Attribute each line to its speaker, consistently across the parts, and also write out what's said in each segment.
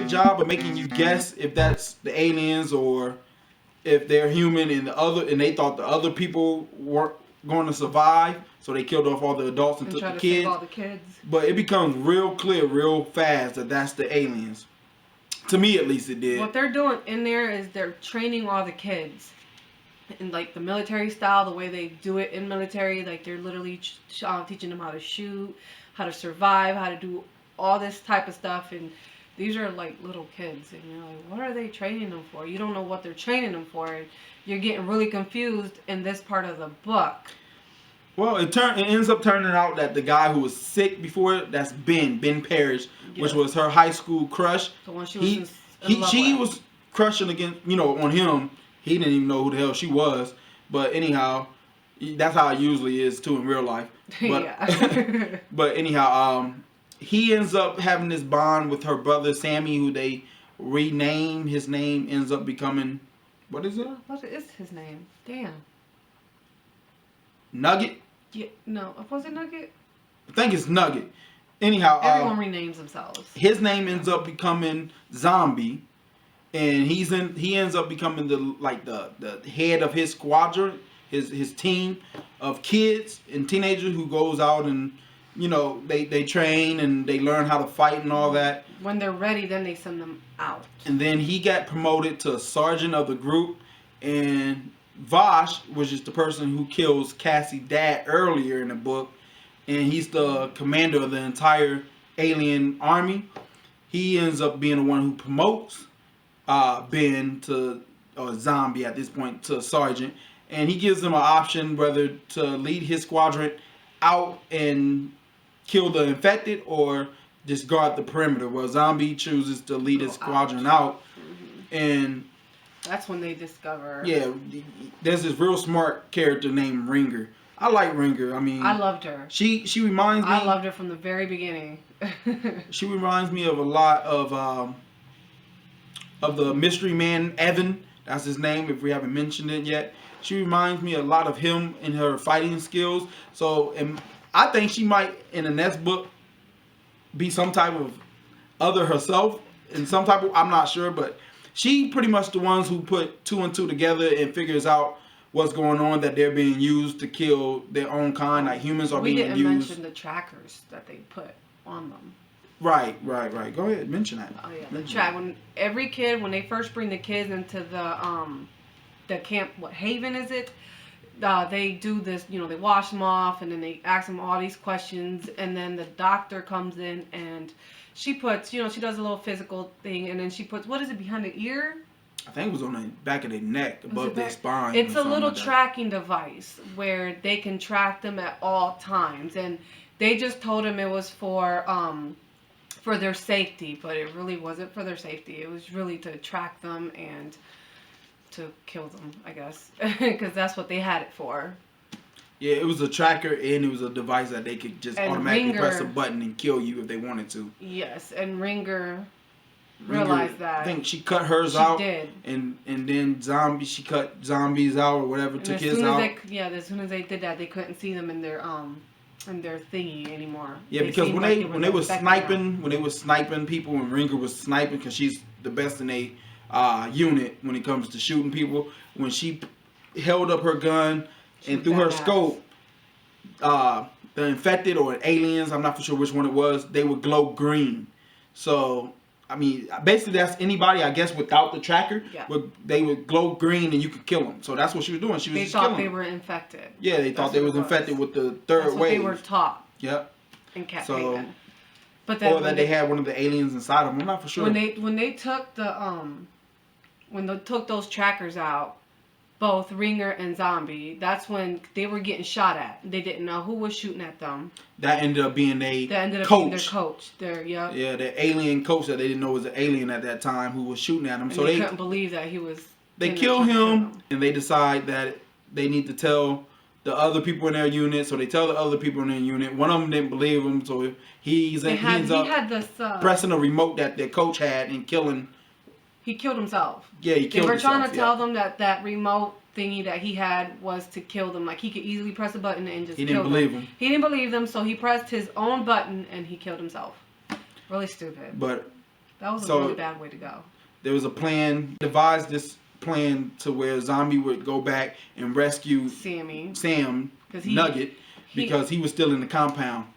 Speaker 1: great job of making you guess if that's the aliens or if they're human, and they thought the other people weren't going to survive, so they killed off all the adults and took the kids.
Speaker 2: Save all the kids.
Speaker 1: But it becomes real clear, real fast that that's the aliens. To me, at least, it did.
Speaker 2: What they're doing in there is they're training all the kids in like the military style, the way they do it in military. Like they're literally teaching them how to shoot, how to survive, how to do all this type of stuff. And these are like little kids, and you're like, what are they training them for? You don't know what they're training them for. You're getting really confused in this part of the book.
Speaker 1: Well, it ends up turning out that the guy who was sick before, that's Ben Parrish, which was her high school crush.
Speaker 2: The one she was in love with.
Speaker 1: Was crushing against, on him. He didn't even know who the hell she was. But anyhow, that's how it usually is too in real life. But,
Speaker 2: yeah.
Speaker 1: But anyhow, he ends up having this bond with her brother Sammy, who they rename. His name ends up becoming, what is it?
Speaker 2: What is his name? Damn.
Speaker 1: Nugget?
Speaker 2: Yeah, no, was it Nugget?
Speaker 1: I think it's Nugget. Anyhow,
Speaker 2: everyone renames themselves.
Speaker 1: His name ends up becoming Zombie, and he ends up becoming the head of his squadron, his team of kids and teenagers who goes out and they train and they learn how to fight and all that.
Speaker 2: When they're ready, then they send them out.
Speaker 1: And then he got promoted to sergeant of the group, and Vosh, which is the person who kills Cassie's dad earlier in the book, and he's the commander of the entire alien army. He ends up being the one who promotes Ben to Zombie at this point to sergeant, and he gives him an option whether to lead his squadron out and kill the infected or just guard the perimeter. Well, Zombie chooses to lead his squadron out, and
Speaker 2: that's when they discover.
Speaker 1: Yeah, there's this real smart character named Ringer. I like Ringer. I mean,
Speaker 2: I loved her.
Speaker 1: She reminds me.
Speaker 2: I loved her from the very beginning.
Speaker 1: She reminds me of a lot of the mystery man Evan. That's his name. If we haven't mentioned it yet, she reminds me a lot of him in her fighting skills. So, and I think she might in the next book be some type of other herself, in some type of, I'm not sure, but. She pretty much the ones who put 2 and 2 together and figures out what's going on, that they're being used to kill their own kind, like humans are being used.
Speaker 2: We didn't mention the trackers that they put on them.
Speaker 1: Right. Go ahead, mention that.
Speaker 2: Oh yeah, the track. When every kid, when they first bring the kids into the camp, what Haven is it? They do this, they wash them off and then they ask them all these questions, and then the doctor comes in and she puts, she does a little physical thing, and then she puts, what is it, behind the ear?
Speaker 1: I think it was on the back of their neck, above their spine.
Speaker 2: It's a little tracking device where they can track them at all times, and they just told him it was for their safety, but it really wasn't for their safety. It was really to track them and to kill them, I guess, because that's what they had it for. Yeah,
Speaker 1: it was a tracker, and it was a device that they could just automatically press a button and kill you if they wanted to.
Speaker 2: Yes, and Ringer realized that.
Speaker 1: I think she cut hers out.
Speaker 2: She did.
Speaker 1: And then she cut zombies out or whatever, took his out.
Speaker 2: As soon as they did that, they couldn't see them in their thingy anymore.
Speaker 1: Yeah, because when they were sniping people, when Ringer was sniping, because she's the best in a unit when it comes to shooting people, when she held up her gun and through her scope, the infected or aliens, I'm not for sure which one it was, they would glow green. So, I mean, basically that's anybody, I guess, without the tracker. Yeah. They would glow green and you could kill them. So that's what she was doing. She was just killing them.
Speaker 2: They thought they were infected.
Speaker 1: Yeah, they thought they was infected with the third wave.
Speaker 2: They were taught.
Speaker 1: Yep.
Speaker 2: In Cat
Speaker 1: so,
Speaker 2: Haven. But then
Speaker 1: or that they had one of the aliens inside of them. I'm not for sure.
Speaker 2: When they took those trackers out, both Ringer and Zombie, that's when they were getting shot at. They didn't know who was shooting at them.
Speaker 1: That ended up being
Speaker 2: being their coach. Yeah,
Speaker 1: the alien coach that they didn't know was an alien at that time who was shooting at them.
Speaker 2: So they couldn't believe that he was.
Speaker 1: They kill him, and they decide that they need to tell the other people in their unit. So they tell the other people in their unit. One of them didn't believe him, so he ends up pressing a remote that their coach had and killing.
Speaker 2: He killed himself.
Speaker 1: Yeah, he killed himself.
Speaker 2: They were trying to tell them that remote thingy that he had was to kill them. Like, he could easily press a button and just kill them. He didn't believe him. He didn't believe them, so he pressed his own button and he killed himself. Really stupid.
Speaker 1: But
Speaker 2: That was a
Speaker 1: So-
Speaker 2: really bad way to go.
Speaker 1: There was a plan, devised this plan to where Zombie would go back and rescue Sam Nugget because he was still in the compound.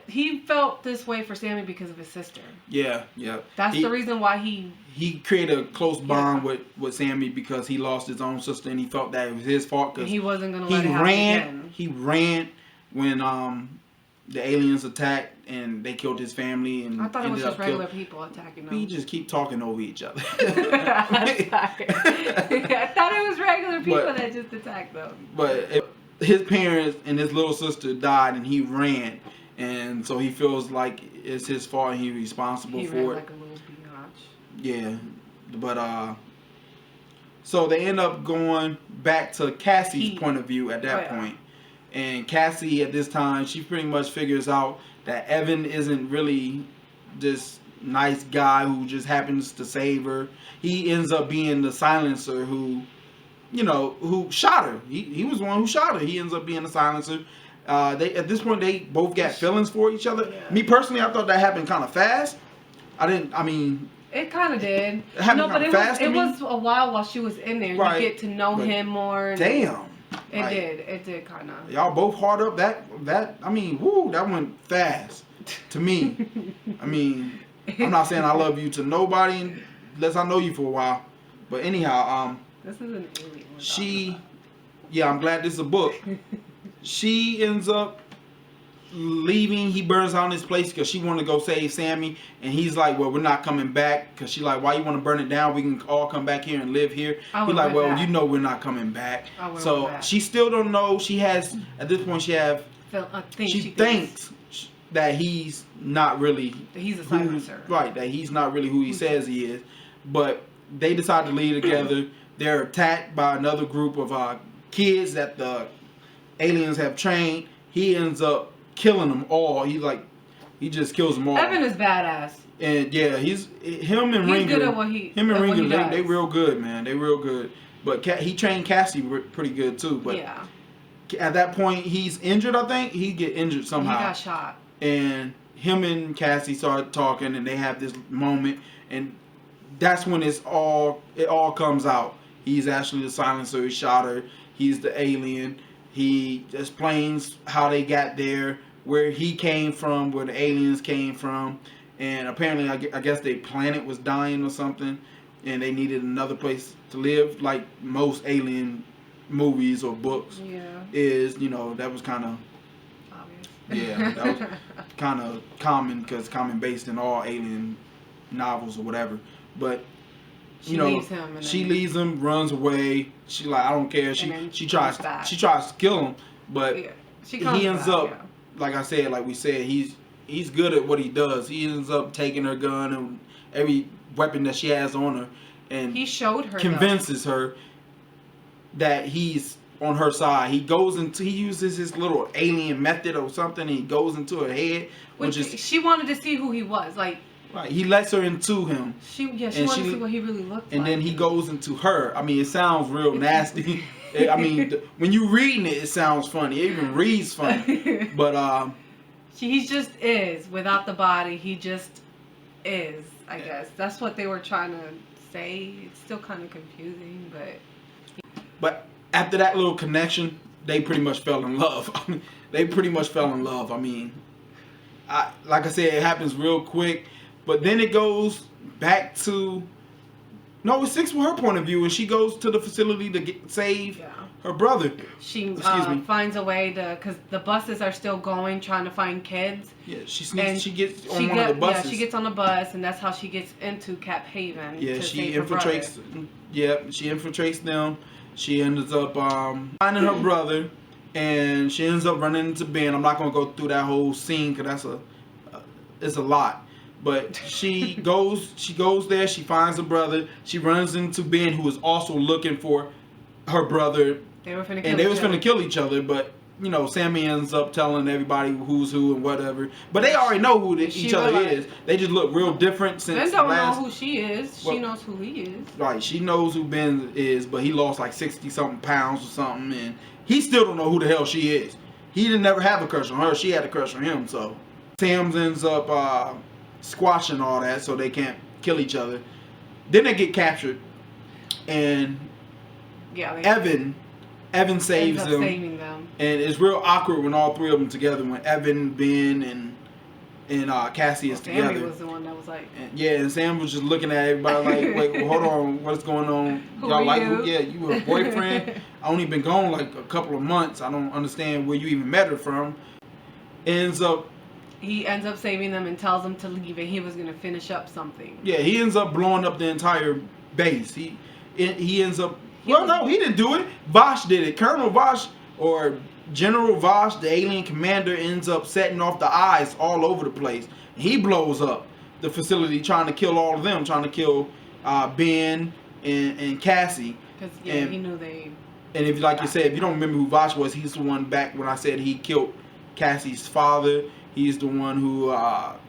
Speaker 2: He felt this way for Sammy because of his sister.
Speaker 1: Yeah.
Speaker 2: That's the reason why he
Speaker 1: created a close bond with Sammy because he lost his own sister and he felt that it was his fault because
Speaker 2: he wasn't gonna let it happen again.
Speaker 1: He ran when the aliens attacked and they killed his family and
Speaker 2: I thought it was just regular people attacking them.
Speaker 1: We just keep talking over each other.
Speaker 2: I thought it was regular people that just attacked them.
Speaker 1: But his parents and his little sister died and he ran. And so he feels like it's his fault and he's responsible for it.
Speaker 2: Like a little biatch.
Speaker 1: Yeah. But so they end up going back to Cassie's point of view at that point. And Cassie at this time, she pretty much figures out that Evan isn't really this nice guy who just happens to save her. He ends up being the silencer who shot her. He was the one who shot her. He ends up being the silencer. At this point, they both got feelings for each other. Yeah. Me personally, I thought that happened kind of fast.
Speaker 2: It kind of did.
Speaker 1: It happened kind of fast.
Speaker 2: It was a while she was in there. Right. You get to know him more.
Speaker 1: Damn.
Speaker 2: It did kind of.
Speaker 1: Y'all both hard up. That went fast to me. I'm not saying I love you to nobody unless I know you for a while. But anyhow,
Speaker 2: this is an alien.
Speaker 1: I'm glad this is a book. She ends up leaving. He burns down his place because she wanted to go save Sammy. And he's like, well, we're not coming back. Because she's like, why you want to burn it down? We can all come back here and live here. He's like, well, back. You know we're not coming back. So she still don't know. She has, at this point, she thinks that he's not really.
Speaker 2: He's a silencer.
Speaker 1: Right, that he's not really who he says he is. But they decide to leave together. They're attacked by another group of kids that the aliens have trained. He ends up killing them all. He just kills them all.
Speaker 2: Evan is badass.
Speaker 1: And yeah, he's Ringer.
Speaker 2: Good at what he.
Speaker 1: Him and Ringer, they real good, man. They real good. But he trained Cassie pretty good too. But at that point, he's injured. I think he get injured somehow.
Speaker 2: He got shot.
Speaker 1: And him and Cassie start talking, and they have this moment, and that's when it all comes out. He's actually the silencer. He shot her. He's the alien. He explains how they got there, where he came from, where the aliens came from. And apparently, I guess their planet was dying or something, and they needed another place to live, like most alien movies or books is, that was kind of obvious. Yeah, that was kind of common because it's common based in all alien novels or whatever. But she leaves him, runs away. She like, I don't care. She tries to kill him, but he ends up, like I said, like we said, he's good at what he does. He ends up taking her gun and every weapon that she has on her, and
Speaker 2: he showed her,
Speaker 1: convinces her that he's on her side. He uses his little alien method or something, and he goes into her head, which is
Speaker 2: she wanted to see who he was, like.
Speaker 1: Right, he lets her into him.
Speaker 2: She wanted to see what he really looked like.
Speaker 1: And then he goes into her. It sounds real nasty. When you reading it, it sounds funny. It even reads funny. But
Speaker 2: he just is. Without the body, he just is, I guess. That's what they were trying to say. It's still kind of confusing,
Speaker 1: but after that little connection, they pretty much fell in love. Like I said, it happens real quick. But then it goes back to... No, it sticks with her point of view, and she goes to the facility to save her brother.
Speaker 2: She finds a way to... Because the buses are still going, trying to find kids.
Speaker 1: Yeah, she gets on one of the buses.
Speaker 2: Yeah, she gets on the bus, and that's how she gets into Cap Haven.
Speaker 1: Yeah, she infiltrates... she infiltrates them. She ends up finding her brother, and she ends up running into Ben. I'm not going to go through that whole scene, because it's a lot. But she goes there, she finds her brother, she runs into Ben, who is also looking for her brother. They were finna kill each other, but Sammy ends up telling everybody who's who and whatever. But they already know who each other is. They just look real different since
Speaker 2: Ben don't know who she is. She knows who he is.
Speaker 1: Right, she knows who Ben is, but he lost like 60-something pounds or something, and he still don't know who the hell she is. He didn't never have a crush on her. She had a crush on him, so Sam ends up squashing all that so they can't kill each other. Then they get captured, and
Speaker 2: Yeah.
Speaker 1: Evan saves them.
Speaker 2: Saving them.
Speaker 1: And it's real awkward when all three of them together. When Evan, Ben, and Cassie is
Speaker 2: Sammy
Speaker 1: together.
Speaker 2: was the one that was like.
Speaker 1: And Sam was just looking at everybody like, wait, well, hold on, what's going on?
Speaker 2: Who
Speaker 1: Y'all
Speaker 2: are
Speaker 1: like,
Speaker 2: you?
Speaker 1: you a boyfriend? I only been gone like a couple of months. I don't understand where you even met her from.
Speaker 2: He ends up saving them and tells them to leave, and he was gonna finish up something.
Speaker 1: Yeah, he ends up blowing up the entire base. He ends up. No, he didn't do it. Vosh did it. Colonel Vosh or General Vosh, the alien commander, ends up setting off the eyes all over the place. He blows up the facility, trying to kill all of them, trying to kill Ben and Cassie.
Speaker 2: Because he knew they.
Speaker 1: And if, like you said, if you don't remember who Vosh was, he's the one back when I said he killed Cassie's father. He's the one who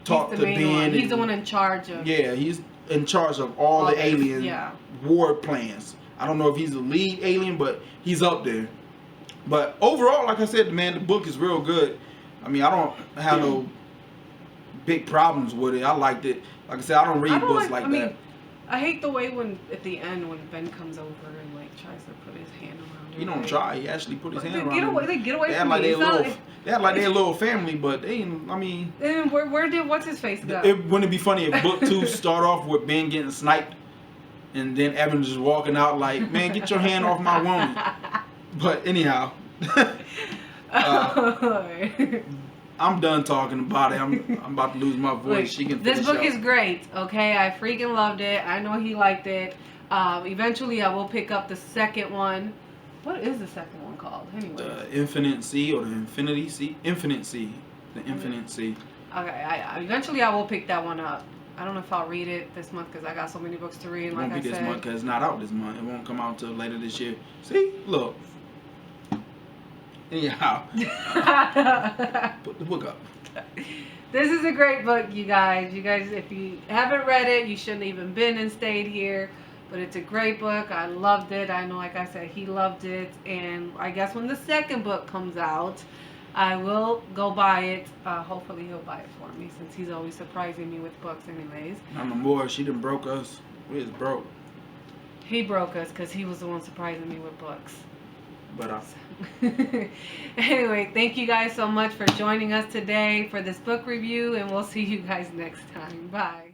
Speaker 1: talked to Ben.
Speaker 2: He's the one in charge of.
Speaker 1: Yeah, he's in charge of all the alien war plans. I don't know if he's the lead alien, but he's up there. But overall, like I said, man, the book is real good. I mean, I don't have no big problems with it. I liked it. Like I said, I don't read books like that.
Speaker 2: I hate the way when at the end when Ben comes over and like tries to put his hand around her.
Speaker 1: He don't try. He actually put his hand around her.
Speaker 2: They get away from
Speaker 1: like
Speaker 2: me.
Speaker 1: They had like their little family, but they ain't. I mean.
Speaker 2: And where did what's his face go?
Speaker 1: Wouldn't it be funny if book 2 start off with Ben getting sniped, and then Evan just walking out like, man, get your hand off my woman. But anyhow. I'm done talking about it. I'm about to lose my voice. She can.
Speaker 2: This book is great. Okay, I freaking loved it. I know he liked it. Eventually, I will pick up the second one. What is the second one called? Anyway.
Speaker 1: The Infinite Sea or the Infinity Sea? Infinite Sea. The Infinite Sea.
Speaker 2: Okay. Eventually, I will pick that one up. I don't know if I'll read it this month because I got so many books to read.
Speaker 1: It won't be this month because it's not out this month. It won't come out until later this year. See, look. Anyhow, put the book up.
Speaker 2: This is a great book, you guys. You guys, if you haven't read it, you shouldn't even been and stayed here. But it's a great book. I loved it. I know, like I said, he loved it. And I guess when the second book comes out, I will go buy it. Hopefully he'll buy it for me since he's always surprising me with books anyways.
Speaker 1: Not no more. She done broke us. We is broke.
Speaker 2: He broke us because he was the one surprising me with books.
Speaker 1: But
Speaker 2: anyway, thank you guys so much for joining us today for this book review, and we'll see you guys next time. Bye.